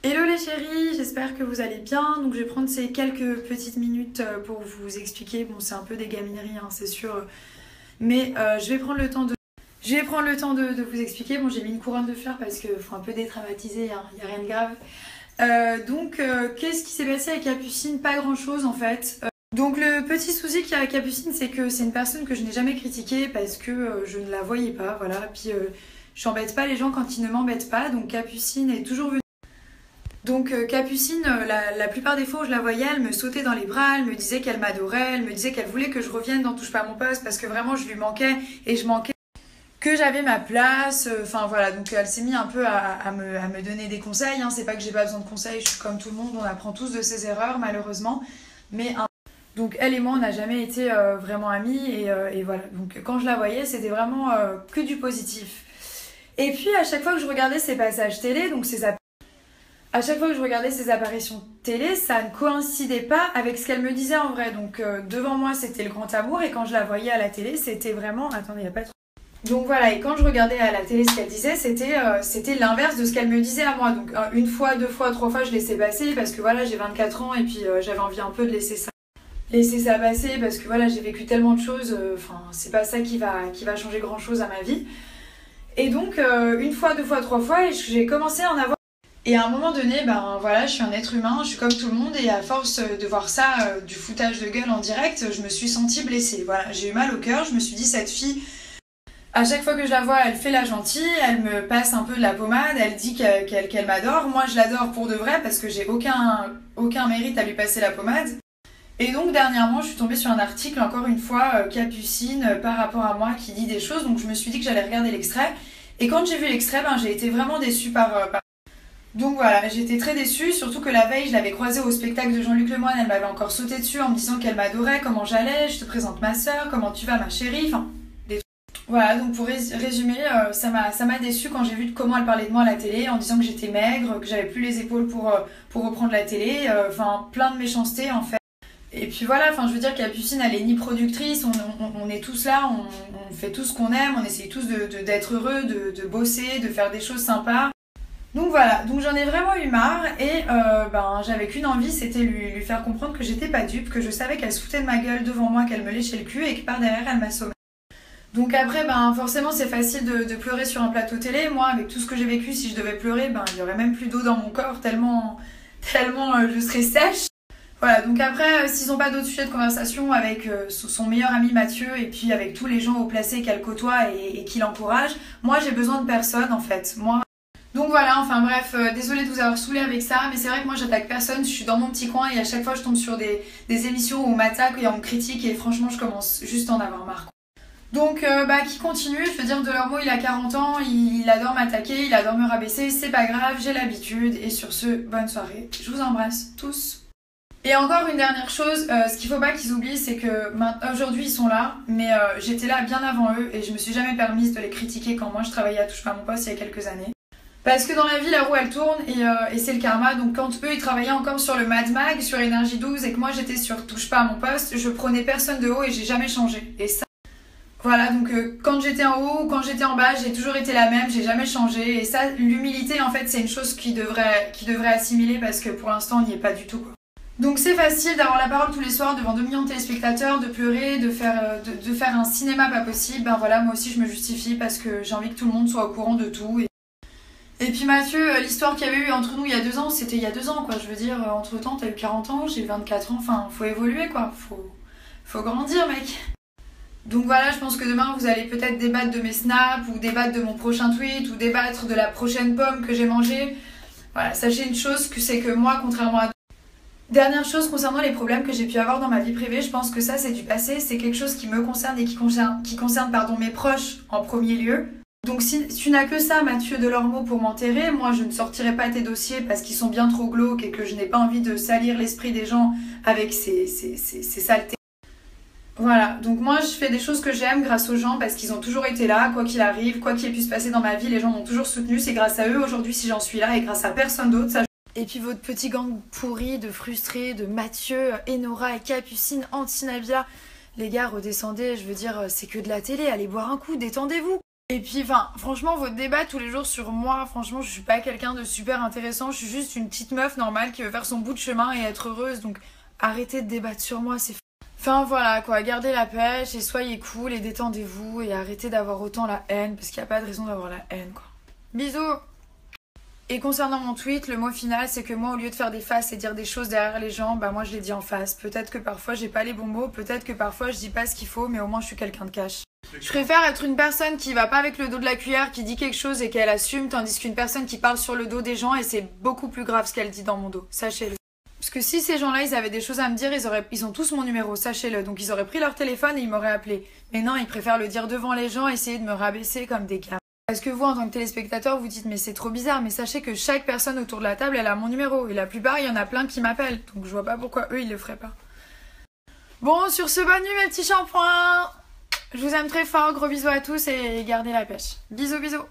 Hello les chéris, j'espère que vous allez bien. Donc je vais prendre ces quelques petites minutes pour vous expliquer. Bon, c'est un peu des gamineries, hein, c'est sûr. Mais je vais prendre le temps de vous expliquer. Bon, j'ai mis une couronne de fleurs parce qu'il faut un peu détraumatiser, hein, il n'y a rien de grave. Qu'est-ce qui s'est passé avec Capucine? Pas grand chose en fait. Donc le petit souci qu'il y a avec Capucine, c'est que c'est une personne que je n'ai jamais critiquée parce que je ne la voyais pas, voilà. Puis j'embête pas les gens quand ils ne m'embêtent pas, donc Capucine est toujours venue. Donc Capucine, la plupart des fois où je la voyais, elle me sautait dans les bras, elle me disait qu'elle m'adorait, elle me disait qu'elle voulait que je revienne dans Touche pas à mon poste parce que vraiment je lui manquais et je manquais, que j'avais ma place, enfin voilà, donc elle s'est mise un peu à me donner des conseils, hein. C'est pas que j'ai pas besoin de conseils, je suis comme tout le monde, on apprend tous de ses erreurs malheureusement, mais donc elle et moi on n'a jamais été vraiment amis et voilà, donc quand je la voyais c'était vraiment que du positif. Et puis à chaque fois que je regardais ses passages télé, donc à chaque fois que je regardais ses apparitions télé, ça ne coïncidait pas avec ce qu'elle me disait en vrai. Donc devant moi, c'était le grand amour et quand je la voyais à la télé, c'était vraiment... Attendez, il n'y a pas trop... Donc voilà, et quand je regardais à la télé ce qu'elle disait, c'était l'inverse de ce qu'elle me disait à moi. Donc une fois, deux fois, trois fois, je laissais passer parce que voilà, j'ai 24 ans et puis j'avais envie un peu de laisser ça passer parce que voilà, j'ai vécu tellement de choses. Enfin, c'est pas ça qui va changer grand-chose à ma vie. Et donc, une fois, deux fois, trois fois, et j'ai commencé à en avoir... Et à un moment donné, ben voilà, je suis un être humain, je suis comme tout le monde et à force de voir ça, du foutage de gueule en direct, je me suis sentie blessée. Voilà, j'ai eu mal au cœur, je me suis dit cette fille, à chaque fois que je la vois, elle fait la gentille, elle me passe un peu de la pommade, elle dit qu'elle m'adore. Moi, je l'adore pour de vrai parce que j'ai aucun mérite à lui passer la pommade. Et donc dernièrement, je suis tombée sur un article, encore une fois, Capucine, par rapport à moi, qui dit des choses, donc je me suis dit que j'allais regarder l'extrait. Et quand j'ai vu l'extrait, ben, j'ai été vraiment déçue par... Donc voilà, j'étais très déçue, surtout que la veille, je l'avais croisée au spectacle de Jean-Luc Lemoyne, elle m'avait encore sauté dessus en me disant qu'elle m'adorait, comment j'allais, je te présente ma soeur, comment tu vas ma chérie, enfin, des trucs. Voilà, donc pour résumer, ça m'a déçue quand j'ai vu comment elle parlait de moi à la télé, en disant que j'étais maigre, que j'avais plus les épaules pour reprendre la télé, enfin, plein de méchanceté en fait. Et puis voilà, enfin, je veux dire, Capucine, elle est ni productrice, on est tous là, on fait tout ce qu'on aime, on essaye tous d'être heureux, de bosser, de faire des choses sympas. Donc voilà, donc j'en ai vraiment eu marre et j'avais qu'une envie, c'était lui faire comprendre que j'étais pas dupe, que je savais qu'elle se foutait de ma gueule devant moi, qu'elle me léchait le cul et que par derrière elle m'assommait. Donc après, forcément c'est facile de pleurer sur un plateau télé. Moi, avec tout ce que j'ai vécu, si je devais pleurer, il y aurait même plus d'eau dans mon corps tellement je serais sèche. Voilà, donc après, s'ils n'ont pas d'autres sujets de conversation avec son meilleur ami Mathieu et puis avec tous les gens haut placés qu'elle côtoie et qui l'encouragent, moi j'ai besoin de personne en fait. Donc voilà, enfin bref, désolée de vous avoir saoulé avec ça, mais c'est vrai que moi j'attaque personne, je suis dans mon petit coin et à chaque fois je tombe sur des émissions où on m'attaque et on me critique et franchement je commence juste à en avoir marre. Donc qui continue, je veux dire, Delormeau il a 40 ans, il adore m'attaquer, il adore me rabaisser, c'est pas grave, j'ai l'habitude et sur ce, bonne soirée, je vous embrasse tous. Et encore une dernière chose, ce qu'il faut pas qu'ils oublient, c'est que aujourd'hui ils sont là, mais j'étais là bien avant eux et je me suis jamais permise de les critiquer quand moi je travaillais à Touche pas à mon poste il y a quelques années. Parce que dans la vie, la roue elle tourne et c'est le karma. Donc quand eux ils travaillaient encore sur le Mad Mag, sur Énergie 12 et que moi j'étais sur Touche pas à mon poste, je prenais personne de haut et j'ai jamais changé. Et ça, voilà, donc quand j'étais en haut ou quand j'étais en bas, j'ai toujours été la même, j'ai jamais changé. Et ça, l'humilité en fait, c'est une chose qui devrait assimiler parce que pour l'instant on n'y est pas du tout, quoi. Donc c'est facile d'avoir la parole tous les soirs devant 2 millions de téléspectateurs, de pleurer, de faire un cinéma pas possible. Ben voilà, moi aussi je me justifie parce que j'ai envie que tout le monde soit au courant de tout. Et puis Mathieu, l'histoire qu'il y avait eu entre nous il y a 2 ans, c'était il y a 2 ans quoi. Je veux dire, entre temps t'as eu 40 ans, j'ai 24 ans, enfin faut évoluer quoi, faut grandir mec. Donc voilà, je pense que demain vous allez peut-être débattre de mes snaps ou débattre de mon prochain tweet ou débattre de la prochaine pomme que j'ai mangée. Voilà, sachez une chose, c'est que moi, contrairement à... Dernière chose concernant les problèmes que j'ai pu avoir dans ma vie privée, je pense que ça c'est du passé, c'est quelque chose qui me concerne et qui concerne mes proches en premier lieu. Donc si tu n'as que ça, Mathieu Delormeau, pour m'enterrer, moi je ne sortirai pas tes dossiers parce qu'ils sont bien trop glauques et que je n'ai pas envie de salir l'esprit des gens avec ces saletés. Voilà, donc moi je fais des choses que j'aime grâce aux gens parce qu'ils ont toujours été là, quoi qu'il arrive, quoi qu'il ait pu se passer dans ma vie, les gens m'ont toujours soutenu, c'est grâce à eux aujourd'hui si j'en suis là et grâce à personne d'autre. Et puis votre petit gang pourri de frustrés, de Mathieu, Enora et Capucine, anti-Nabila, les gars redescendez, je veux dire c'est que de la télé, allez boire un coup, détendez-vous. Et puis, enfin, franchement, vos débats tous les jours sur moi, franchement, je suis pas quelqu'un de super intéressant. Je suis juste une petite meuf normale qui veut faire son bout de chemin et être heureuse. Donc, arrêtez de débattre sur moi, c'est... Enfin, voilà, quoi. Gardez la pêche et soyez cool et détendez-vous et arrêtez d'avoir autant la haine parce qu'il n'y a pas de raison d'avoir la haine, quoi. Bisous! Et concernant mon tweet, le mot final, c'est que moi, au lieu de faire des faces et dire des choses derrière les gens, bah moi, je les dis en face. Peut-être que parfois, j'ai pas les bons mots, peut-être que parfois, je dis pas ce qu'il faut, mais au moins, je suis quelqu'un de cash. Je préfère être une personne qui va pas avec le dos de la cuillère, qui dit quelque chose et qu'elle assume, tandis qu'une personne qui parle sur le dos des gens et c'est beaucoup plus grave ce qu'elle dit dans mon dos, sachez-le. Parce que si ces gens-là, ils avaient des choses à me dire, ils ont tous mon numéro, sachez-le. Donc ils auraient pris leur téléphone et ils m'auraient appelé. Mais non, ils préfèrent le dire devant les gens, essayer de me rabaisser comme des gars. Est-ce que vous, en tant que téléspectateur, vous dites mais c'est trop bizarre, mais sachez que chaque personne autour de la table, elle a mon numéro. Et la plupart, il y en a plein qui m'appellent. Donc je vois pas pourquoi eux, ils le feraient pas. Bon, sur ce, bonne nuit mes petits shampoings. Je vous aime très fort, gros bisous à tous et gardez la pêche. Bisous bisous.